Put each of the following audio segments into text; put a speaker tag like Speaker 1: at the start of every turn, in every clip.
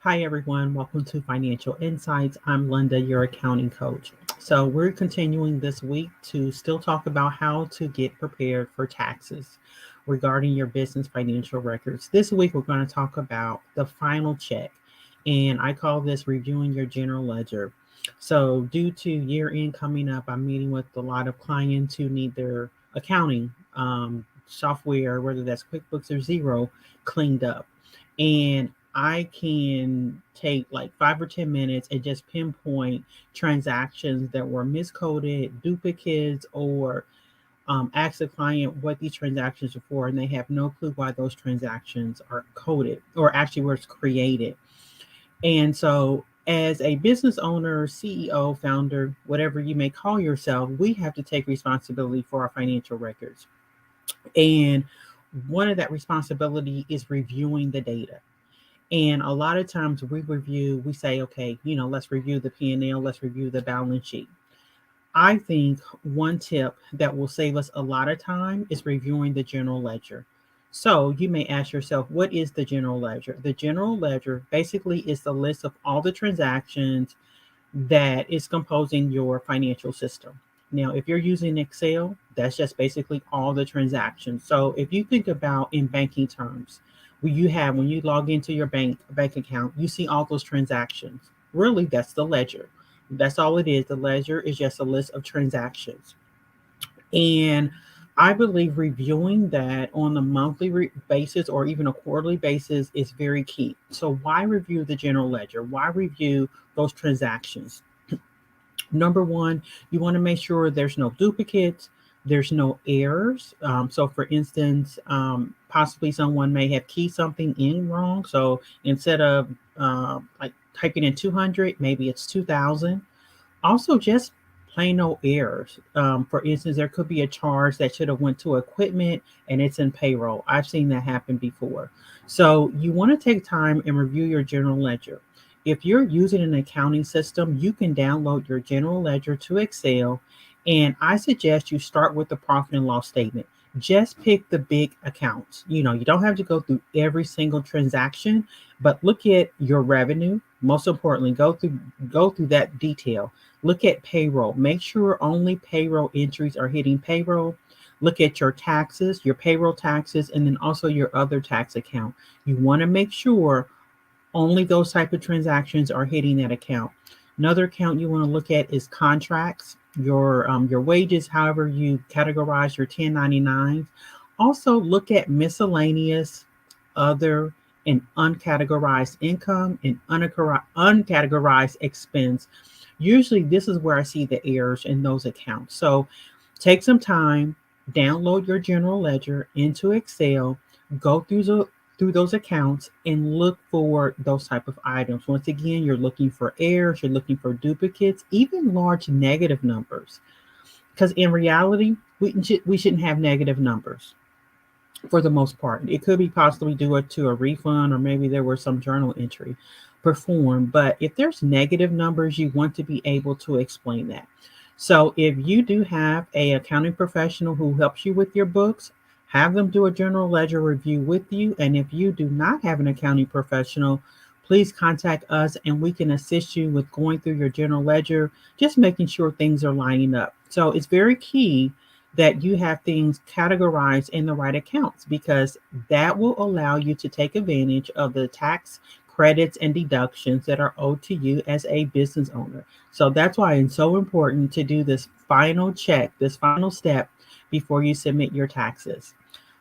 Speaker 1: Hi, everyone. Welcome to Financial Insights. I'm Linda, your accounting coach. So, we're continuing this week to still talk about how to get prepared for taxes regarding your business financial records. This week, we're going to talk about the final check, and I call this reviewing your general ledger. So, due to year end coming up, I'm meeting with a lot of clients who need their accounting software, whether that's QuickBooks or Zero, cleaned up. And I can take like 5 or 10 minutes and just pinpoint transactions that were miscoded, duplicates, or ask the client what these transactions are for, and they have no clue why those transactions are coded or actually was created. And so, as a business owner, CEO, founder, whatever you may call yourself, we have to take responsibility for our financial records. And one of that responsibility is reviewing the data. And a lot of times we say, okay, let's review the P&L, let's review the balance sheet. I think one tip that will save us a lot of time is reviewing the general ledger. So you may ask yourself, what is the general ledger? The general ledger basically is the list of all the transactions that is composing your financial system. Now, if you're using Excel, that's just basically all the transactions. So if you think about in banking terms, when you log into your bank account, you see all those transactions. Really, that's the ledger. That's all it is. The ledger is just a list of transactions. And I believe reviewing that on a monthly basis or even a quarterly basis is very key. So, why review the general ledger? Why review those transactions? Number one, you want to make sure there's no duplicates, there's no errors. So, for instance, possibly someone may have keyed something in wrong. So, instead of like typing in 200, maybe it's 2000. Also, just plain no errors. For instance, there could be a charge that should have went to equipment and it's in payroll. I've seen that happen before. So you want to take time and review your general ledger. If you're using an accounting system, you can download your general ledger to Excel. And I suggest you start with the profit and loss statement. Just pick the big accounts. You don't have to go through every single transaction, but look at your revenue. Most importantly, go through that detail. Look at payroll. Make sure only payroll entries are hitting payroll. Look at your taxes, your payroll taxes, and then also your other tax account. You want to make sure only those type of transactions are hitting that account. Another account you want to look at is contracts, your wages, however you categorize your 1099s. Also look at miscellaneous, other, and uncategorized income and uncategorized expense. Usually this is where I see the errors in those accounts. So take some time, download your general ledger into Excel, go through those accounts and look for those type of items. Once again, you're looking for errors, you're looking for duplicates, even large negative numbers. Because in reality, we shouldn't have negative numbers for the most part. It could be possibly due to a refund or maybe there was some journal entry performed. But if there's negative numbers, you want to be able to explain that. So if you do have a accounting professional who helps you with your books, have them do a general ledger review with you. And if you do not have an accounting professional, please contact us and we can assist you with going through your general ledger, just making sure things are lining up. So it's very key that you have things categorized in the right accounts because that will allow you to take advantage of the tax credits and deductions that are owed to you as a business owner. So that's why it's so important to do this final check, this final step before you submit your taxes.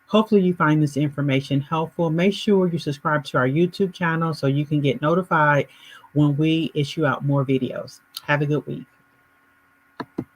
Speaker 1: Hopefully you find this information helpful. Make sure you subscribe to our YouTube channel so you can get notified when we issue out more videos. Have a good week.